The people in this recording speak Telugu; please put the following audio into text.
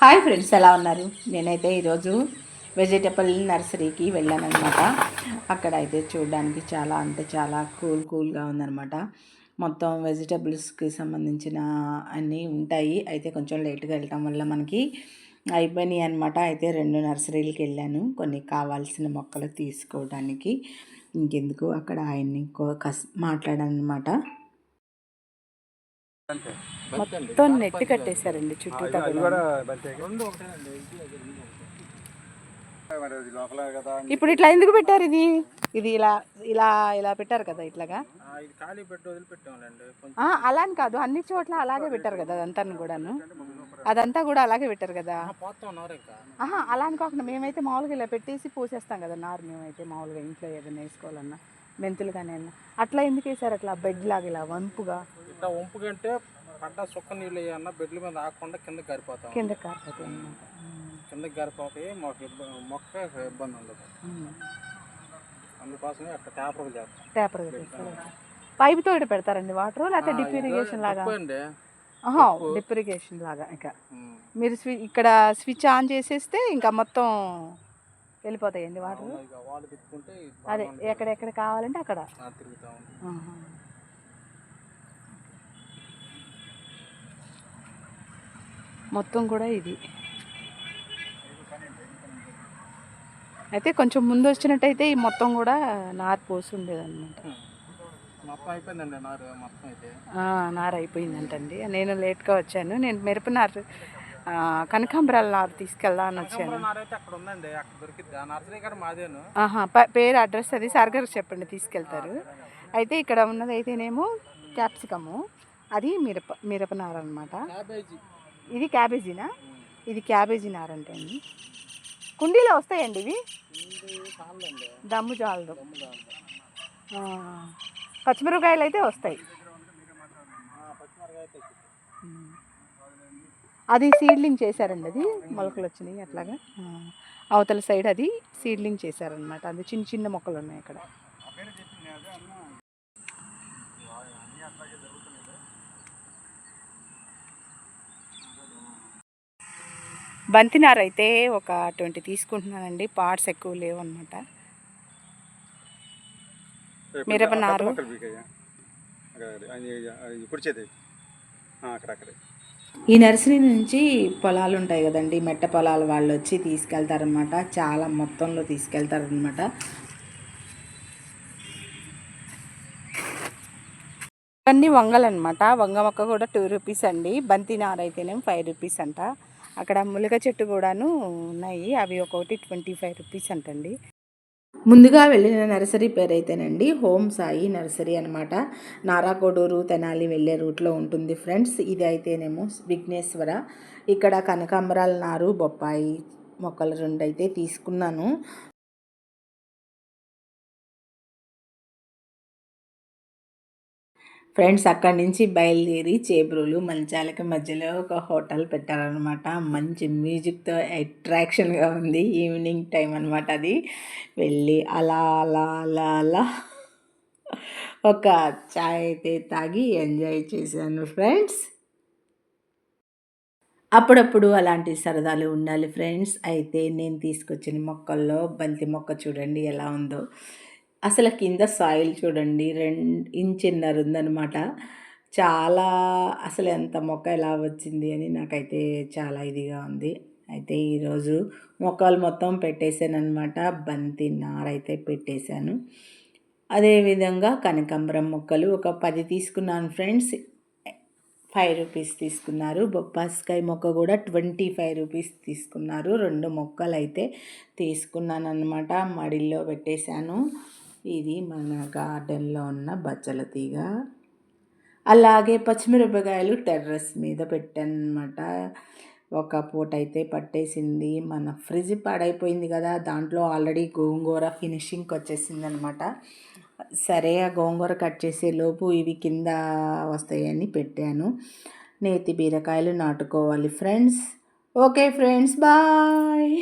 హాయ్ ఫ్రెండ్స్, ఎలా ఉన్నారు? నేనైతే ఈరోజు వెజిటబుల్ నర్సరీకి వెళ్ళానమాట. అక్కడ అయితే చూడడానికి చాలా అంటే చాలా కూల్గా ఉందన్నమాట. మొత్తం వెజిటబుల్స్కి సంబంధించిన అన్నీ ఉంటాయి. అయితే కొంచెం లేట్గా వెళ్ళటం వల్ల మనకి అయిపోయినాయి అనమాట. అయితే 2 నర్సరీలకు వెళ్ళాను కొన్ని కావాల్సిన మొక్కలు తీసుకోవడానికి. ఇంకెందుకు అక్కడ ఆయన్ని మాట్లాడానమాట. మొత్తం నెట్ కట్టేశారండి చుట్టూ. ఇప్పుడు ఇట్లా ఎందుకు పెట్టారు? ఇది ఇది ఇలా ఇలా ఇలా పెట్టారు కదా, ఇట్లాగా. అలా అని కాదు, అన్ని చోట్ల అలాగే పెట్టారు కదా, అదంతా కూడాను. అదంతా కూడా అలాగే పెట్టారు కదా. అలా అని కాకుండా మేమైతే మామూలుగా ఇలా పెట్టేసి పూసేస్తాం కదా నారు. మేమైతే మామూలుగా ఇంట్లో ఏదైనా వేసుకోవాలన్నా మెంతులు కానీ అట్లా ఎందుకు వేసారు అట్లా బెడ్ లాగా ఇలా వంపుగా? అంటే పడ్డ సుక్క నీళ్ళు అన్న బెడ్ల మీద ఆకుండా కిందకి గారిపోతాం. కిందకి గారిపోతాయి అన్నమాట. కిందకి గారిపోతాయి, మాకు మొక్క ఇబ్బంది ఉండదు. అందుకోసమే అక్కడ ట్యాపర్గా చేస్తారు. పైప్ తోటి పెడతారండి వాటర్, లేకపోతే డ్రిప్ ఇరిగేషన్ లాగా? డ్రిప్ ఇరిగేషన్ లాగా. ఇంకా మీరు ఇక్కడ స్విచ్ ఆన్ చేసేస్తే ఇంకా మొత్తం వెళ్ళిపోతాయండి వాటర్. అదే ఎక్కడెక్కడ కావాలంటే అక్కడ తిరుగుతా. మొత్తం కూడా ఇది అయితే కొంచెం ముందు వచ్చినట్టయితే ఈ మొత్తం కూడా నారు పోసి ఉండేదన్నమాట. నారు అయిపోయిందంటండి. నేను లేట్గా వచ్చాను. నేను మిరప నారు, కనకాంబరాల నారు తీసుకెళ్దామని వచ్చాను. పేరు అడ్రస్ అది సార్ గారికి చెప్పండి, తీసుకెళ్తారు. అయితే ఇక్కడ ఉన్నది అయితేనేమో క్యాప్సికము, అది మిరప నారు అనమాట. ఇది క్యాబేజీనా? ఇది క్యాబేజీ నారంటే అండి. కుండీలో వస్తాయండి ఇవి, దమ్ము జాలదు. పచ్చిమిరపకాయలు అయితే వస్తాయి. అది సీడ్లింగ్ చేశారండి, అది మొలకలు వచ్చినాయి అట్లాగా. అవతల సైడ్ అది సీడ్లింగ్ చేశారనమాట. అది చిన్న చిన్న మొక్కలు ఉన్నాయి అక్కడ. బంతినారు అయితే ఒక 20 తీసుకుంటున్నానండి. పార్ట్స్ ఎక్కువ లేవు అనమాట. మిరపనారు ఈ నర్సరీ నుంచి పొలాలు ఉంటాయి కదండి, మెట్ట పొలాలు, వాళ్ళు వచ్చి తీసుకెళ్తారనమాట. చాలా మొత్తంలో తీసుకెళ్తారనమాట. ఇవన్నీ వంగలన్నమాట. వంగ మొక్క కూడా 2 రూపీస్ అండి. బంతినారు అయితేనేమో 5 రూపీస్ అంట. అక్కడ ములగ చెట్టు కూడాను ఉన్నాయి, అవి ఒక్కొక్కటి 25 రూపీస్ అంటండి. ముందుగా వెళ్ళిన నర్సరీ పేరు అయితేనండి హోమ్ సాయి నర్సరీ అనమాట. నారాకోడూరు తెనాలి వెళ్ళే రూట్లో ఉంటుంది ఫ్రెండ్స్. ఇది అయితేనేమో విఘ్నేశ్వర. ఇక్కడ కనకాంబరాల నారు, బొప్పాయి మొక్కలు 2 అయితే తీసుకున్నాను. ఫ్రెండ్స్, అక్కడి నుంచి బయలుదేరి చేబ్రోలు మంచాలకి మధ్యలో ఒక హోటల్ పెట్టారనమాట. మంచి మ్యూజిక్తో అట్రాక్షన్గా ఉంది. ఈవినింగ్ టైం అనమాట అది. వెళ్ళి అలా అలా అలా అలా ఒక చాయ్ అయితే తాగి ఎంజాయ్ చేశాను ఫ్రెండ్స్. అప్పుడప్పుడు అలాంటి సరదాలు ఉండాలి ఫ్రెండ్స్. అయితే నేను తీసుకొచ్చిన మొక్కల్లో బంతి మొక్క చూడండి ఎలా ఉందో. అసలు కింద సాయిల్ చూడండి, 2 ఇంచున్నర ఉందనమాట. చాలా అసలు ఎంత మొక్క ఎలా వచ్చింది అని నాకైతే చాలా ఇదిగా ఉంది. అయితే ఈరోజు మొక్కలు మొత్తం పెట్టేశానమాట. బంతి నారైతే పెట్టేశాను. అదేవిధంగా కనకాంబరం మొక్కలు ఒక 10 తీసుకున్నాను ఫ్రెండ్స్. 5 రూపీస్ తీసుకున్నారు. బొప్పాస్కాయ మొక్క కూడా 25 రూపీస్ తీసుకున్నారు. 2 మొక్కలు అయితే తీసుకున్నాను అనమాట. మడిల్లో పెట్టేశాను. ఇది మన గార్డెన్లో ఉన్న బచ్చల తీగ. అలాగే పచ్చిమిరపకాయలు టెర్రస్ మీద పెట్టాను అనమాట. ఒక పూట అయితే పట్టేసింది. మన ఫ్రిడ్జ్ పాడైపోయింది కదా, దాంట్లో ఆల్రెడీ గోంగూర ఫినిషింగ్కి వచ్చేసింది అనమాట. సరే, ఆ గోంగూర కట్ చేసే లోపు ఇవి కింద వస్తాయని పెట్టాను. నేతి బీరకాయలు నాటుకోవాలి ఫ్రెండ్స్. Okay friends, bye.